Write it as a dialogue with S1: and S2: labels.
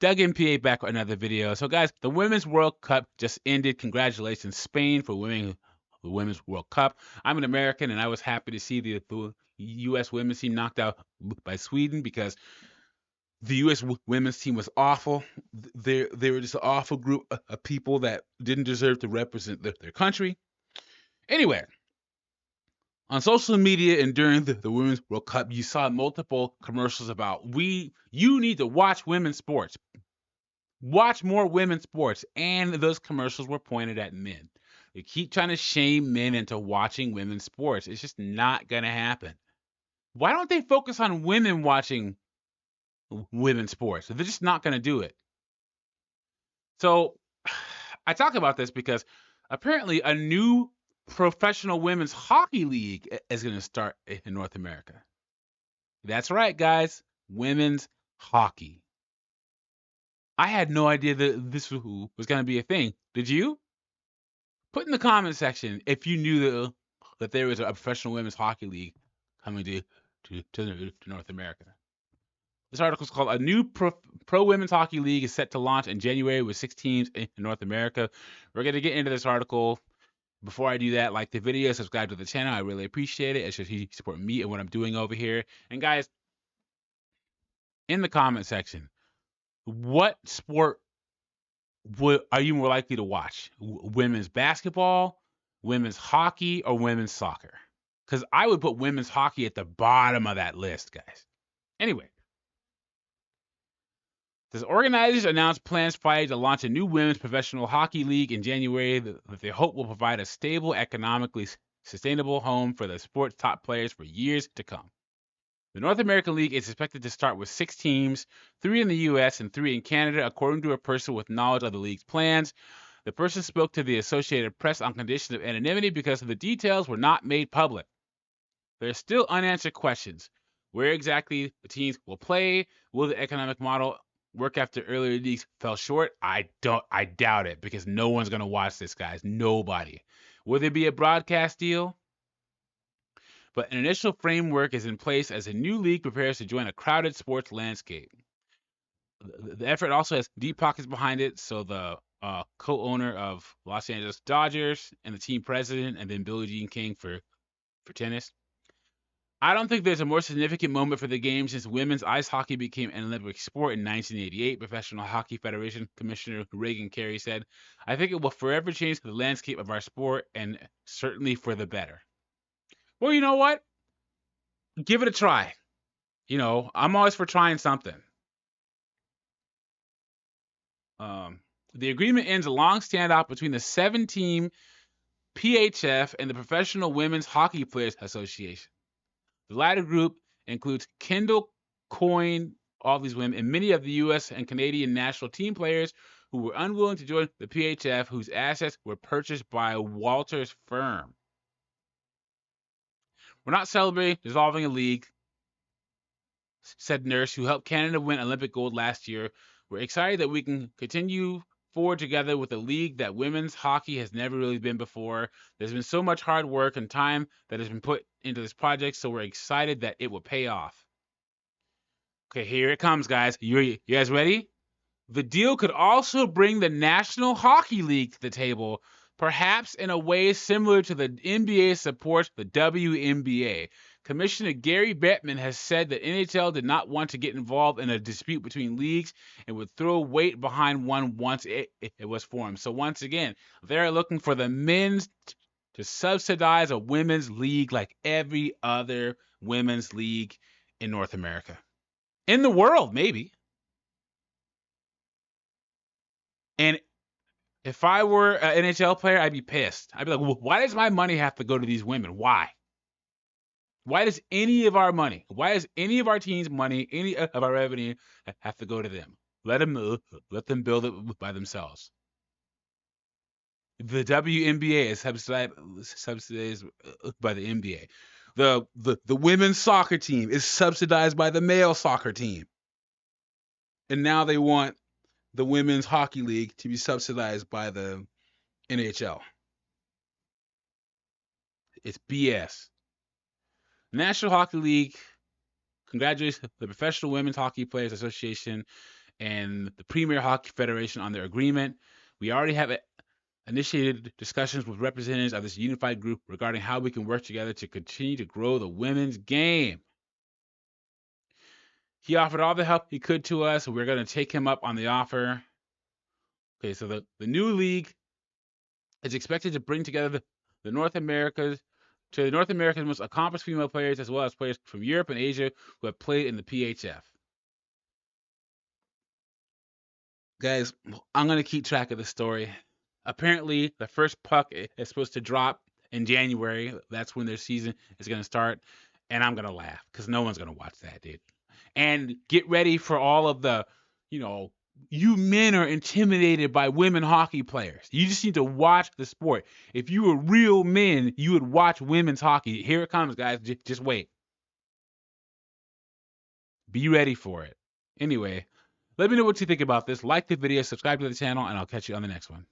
S1: Doug MPA back with another video. So, guys, the Women's World Cup just ended. Congratulations, Spain, for winning the Women's World Cup. I'm an American, and I was happy to see the U.S. women's team knocked out by Sweden because the U.S. women's team was awful. They were just an awful group of people that didn't deserve to represent their country. Anyway, on social media and during the Women's World Cup, you saw multiple commercials about you need to watch women's sports. Watch more women's sports. And those commercials were pointed at men. They keep trying to shame men into watching women's sports. It's just not going to happen. Why don't they focus on women watching women's sports? They're just not going to do it. So I talk about this because apparently a new professional women's hockey league is going to start in North America. That's right, guys. Women's hockey. I had no idea that this was going to be a thing. Did you? Put in the comment section if you knew that there was a professional women's hockey league coming to North America. This article is called "A New Pro Women's Hockey League is Set to Launch in January with 6 teams in North America." We're going to get into this article. Before I do that, like the video, subscribe to the channel. I really appreciate it. It shows you support me and what I'm doing over here. And guys, in the comment section, what sport are you more likely to watch? Women's basketball, women's hockey, or women's soccer? Because I would put women's hockey at the bottom of that list, guys. Anyway, the organizers announced plans Friday to launch a new women's professional hockey league in January that they hope will provide a stable, economically sustainable home for the sport's top players for years to come. The North American League is expected to start with 6 teams, 3 in the U.S. and 3 in Canada, according to a person with knowledge of the league's plans. The person spoke to the Associated Press on conditions of anonymity because the details were not made public. There are still unanswered questions. Where exactly the teams will play? Will the economic model work after earlier leagues fell short? I doubt it, because no one's going to watch this, guys. Nobody. Will there be a broadcast deal? But an initial framework is in place as a new league prepares to join a crowded sports landscape. The effort also has deep pockets behind it, so the co-owner of Los Angeles Dodgers and the team president, and then Billie Jean King for tennis. I don't think there's a more significant moment for the game since women's ice hockey became an Olympic sport in 1988, Professional Hockey Federation Commissioner Reagan Carey said. I think it will forever change the landscape of our sport, and certainly for the better. Well, you know what? Give it a try. You know, I'm always for trying something. The agreement ends a long standoff between the 7-team PHF and the Professional Women's Hockey Players Association. The latter group includes Kendall Coyne, all these women, and many of the U.S. and Canadian national team players who were unwilling to join the PHF, whose assets were purchased by Walter's firm. We're not celebrating dissolving a league, said Nurse, who helped Canada win Olympic gold last year. We're excited that we can continue forward together with a league that women's hockey has never really been before. There's been so much hard work and time that has been put into this project, so we're excited that it will pay off. Okay, here it comes, guys. You guys ready? The deal could also bring the National Hockey League to the table, perhaps in a way similar to the NBA supports the WNBA. Commissioner Gary Bettman has said that NHL did not want to get involved in a dispute between leagues and would throw weight behind one once it was formed. So once again, they're looking for the men's to subsidize a women's league like every other women's league in North America. In the world, maybe. And if I were an NHL player, I'd be pissed. I'd be like, well, why does my money have to go to these women? Why? Why does any of our money, why does any of our teams' money, any of our revenue have to go to them? Let them build it by themselves. The WNBA is subsidized by the NBA. The women's soccer team is subsidized by the male soccer team. And now they want the Women's Hockey League to be subsidized by the NHL. It's BS. National Hockey League congratulates the Professional Women's Hockey Players Association and the Premier Hockey Federation on their agreement. We already have initiated discussions with representatives of this unified group regarding how we can work together to continue to grow the women's game. He offered all the help he could to us. We're going to take him up on the offer. Okay, so the new league is expected to bring together the North America's most accomplished female players, as well as players from Europe and Asia who have played in the PHF. Guys, I'm going to keep track of the story. Apparently, the first puck is supposed to drop in January. That's when their season is going to start. And I'm going to laugh because no one's going to watch that, dude. And get ready for all of the, you men are intimidated by women hockey players. You just need to watch the sport. If you were real men, you would watch women's hockey. Here it comes, guys. Just wait. Be ready for it. Anyway, let me know what you think about this. Like the video, subscribe to the channel, and I'll catch you on the next one.